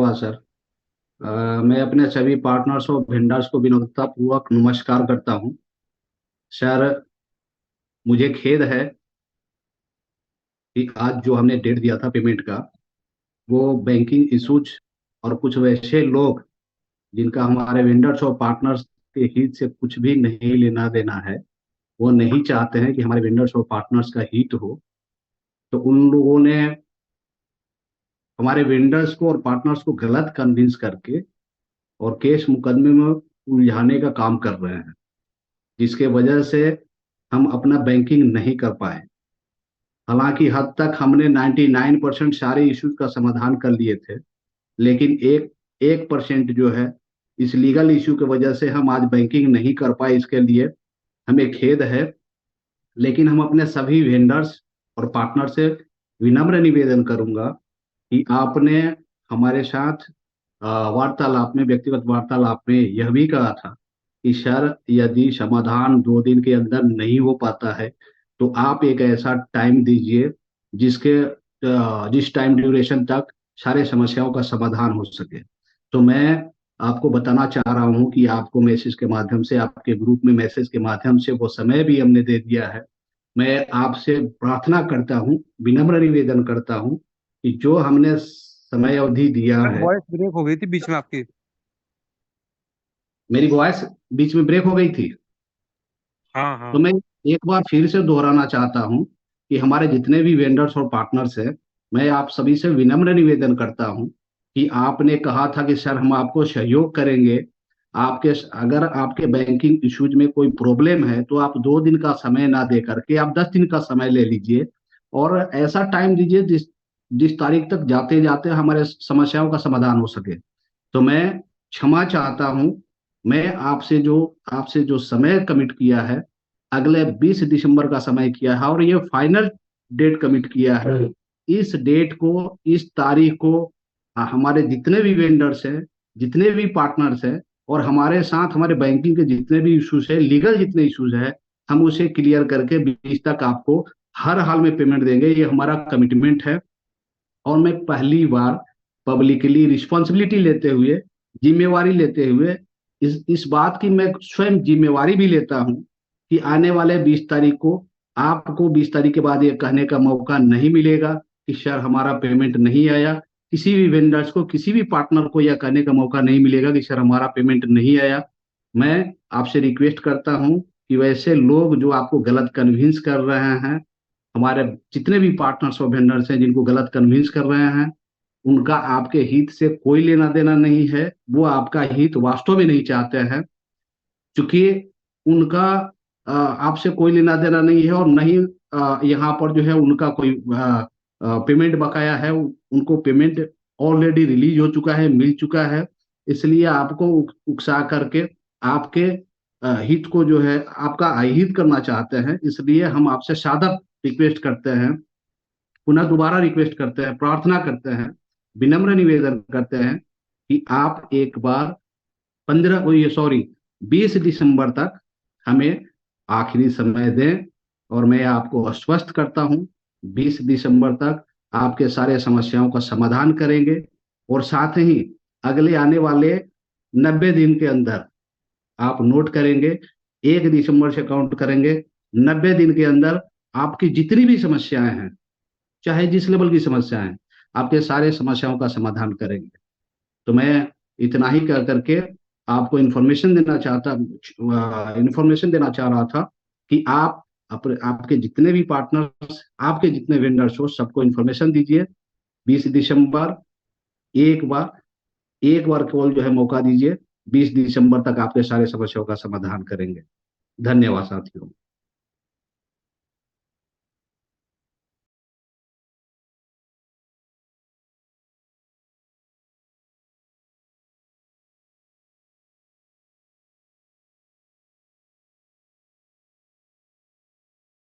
धन्यवाद सर। मैं अपने सभी पार्टनर्स और वेंडर्स को विनम्रता पूर्वक नमस्कार करता हूं। सर, मुझे खेद है कि आज जो हमने डेट दिया था पेमेंट का, वो बैंकिंग इश्यूज और कुछ वैसे लोग जिनका हमारे वेंडर्स और पार्टनर्स के हित से कुछ भी नहीं लेना देना है, वो नहीं चाहते हैं कि हमारे वेंडर्स और पार्टनर्स का हित हो। तो उन लोगों ने हमारे वेंडर्स को और पार्टनर्स को गलत कन्विंस करके और केस मुकदमे में उलझाने का काम कर रहे हैं, जिसके वजह से हम अपना बैंकिंग नहीं कर पाए। हालांकि हद तक हमने 99% सारे इश्यूज का समाधान कर लिए थे, लेकिन एक 1% जो है, इस लीगल इश्यू की वजह से हम आज बैंकिंग नहीं कर पाए। इसके लिए हमें खेद है। लेकिन हम अपने सभी वेंडर्स और पार्टनर से विनम्र निवेदन करूंगा कि आपने हमारे साथ वार्तालाप में, व्यक्तिगत वार्तालाप में यह भी कहा था कि सर, यदि समाधान 2 दिन के अंदर नहीं हो पाता है तो आप एक ऐसा टाइम दीजिए जिस टाइम ड्यूरेशन तक सारे समस्याओं का समाधान हो सके। तो मैं आपको बताना चाह रहा हूं कि आपको मैसेज के माध्यम से, आपके ग्रुप में मैसेज के माध्यम से वो समय भी हमने दे दिया है। मैं आपसे प्रार्थना करता हूं, विनम्र निवेदन करता हूं कि जो हमने समय अवधि दिया सर है। वॉइस ब्रेक हो गई थी बीच में आपकी। मेरी वॉइस बीच में ब्रेक हो गई थी। हाँ तो हाँ। मैं एक बार फिर से दोहराना चाहता हूं कि हमारे जितने भी वेंडर्स और पार्टनर्स हैं, मैं आप सभी से विनम्र निवेदन करता हूं कि आपने कहा था कि सर, हम आपको सहयोग करेंगे। आपके अगर आपके बैंकिंग इश्यूज में कोई प्रॉब्लम है तो आप 2 दिन का समय ना दे करके आप 10 दिन का समय ले लीजिए, और ऐसा टाइम दीजिए जिस जिस तारीख तक जाते जाते हमारे समस्याओं का समाधान हो सके। तो मैं क्षमा चाहता हूं। मैं आपसे जो समय कमिट किया है, अगले 20 दिसंबर का समय किया है, और ये फाइनल डेट कमिट किया है। इस डेट को, इस तारीख को हमारे जितने भी वेंडर्स हैं, जितने भी पार्टनर्स हैं, और हमारे साथ हमारे बैंकिंग के जितने भी इश्यूज है, लीगल जितने इश्यूज है, हम उसे क्लियर करके 20 तक आपको हर हाल में पेमेंट देंगे। ये हमारा कमिटमेंट है। और मैं पहली बार पब्लिकली रिस्पॉन्सिबिलिटी लेते हुए, जिम्मेवारी लेते हुए, इस बात की मैं स्वयं जिम्मेवारी भी लेता हूं कि आने वाले 20 तारीख को आपको 20 तारीख के बाद ये कहने का मौका नहीं मिलेगा कि सर, हमारा पेमेंट नहीं आया। किसी भी वेंडर्स को, किसी भी पार्टनर को यह कहने का मौका नहीं मिलेगा कि सर, हमारा पेमेंट नहीं आया। मैं आपसे रिक्वेस्ट करता हूं कि वैसे लोग जो आपको गलत कन्विंस कर रहे हैं, हमारे जितने भी पार्टनर्स और वेंडर्स हैं जिनको गलत कन्विंस कर रहे हैं, उनका आपके हित से कोई लेना देना नहीं है। वो आपका हित वास्तव में नहीं चाहते हैं, क्योंकि उनका आपसे कोई लेना देना नहीं है, और नहीं यहाँ पर जो है उनका कोई पेमेंट बकाया है। उनको पेमेंट ऑलरेडी रिलीज हो चुका है, मिल चुका है। इसलिए आपको उकसा करके आपके हित को जो है, आपका अहित करना चाहते हैं। इसलिए हम आपसे सादर रिक्वेस्ट करते हैं, पुनः दोबारा रिक्वेस्ट करते हैं, प्रार्थना करते हैं, विनम्र निवेदन करते हैं कि आप एक बार 15 ये सॉरी 20 दिसंबर तक हमें आखिरी समय दें। और मैं आपको आश्वस्त करता हूं, 20 दिसंबर तक आपके सारे समस्याओं का समाधान करेंगे। और साथ ही अगले आने वाले 90 दिन के अंदर, आप नोट करेंगे, 1 दिसंबर से काउंट करेंगे, 90 दिन के अंदर आपकी जितनी भी समस्याएं हैं, चाहे जिस लेवल की समस्या है, आपके सारे समस्याओं का समाधान करेंगे। तो मैं इतना ही कर करके आपको इन्फॉर्मेशन देना चाह रहा था कि आप आपके जितने भी पार्टनर्स, आपके जितने वेंडर्स हो, सबको इन्फॉर्मेशन दीजिए। 20 दिसंबर, एक बार एक बार केवल जो है मौका दीजिए। 20 दिसंबर तक आपके सारे समस्याओं का समाधान करेंगे। धन्यवाद साथियों।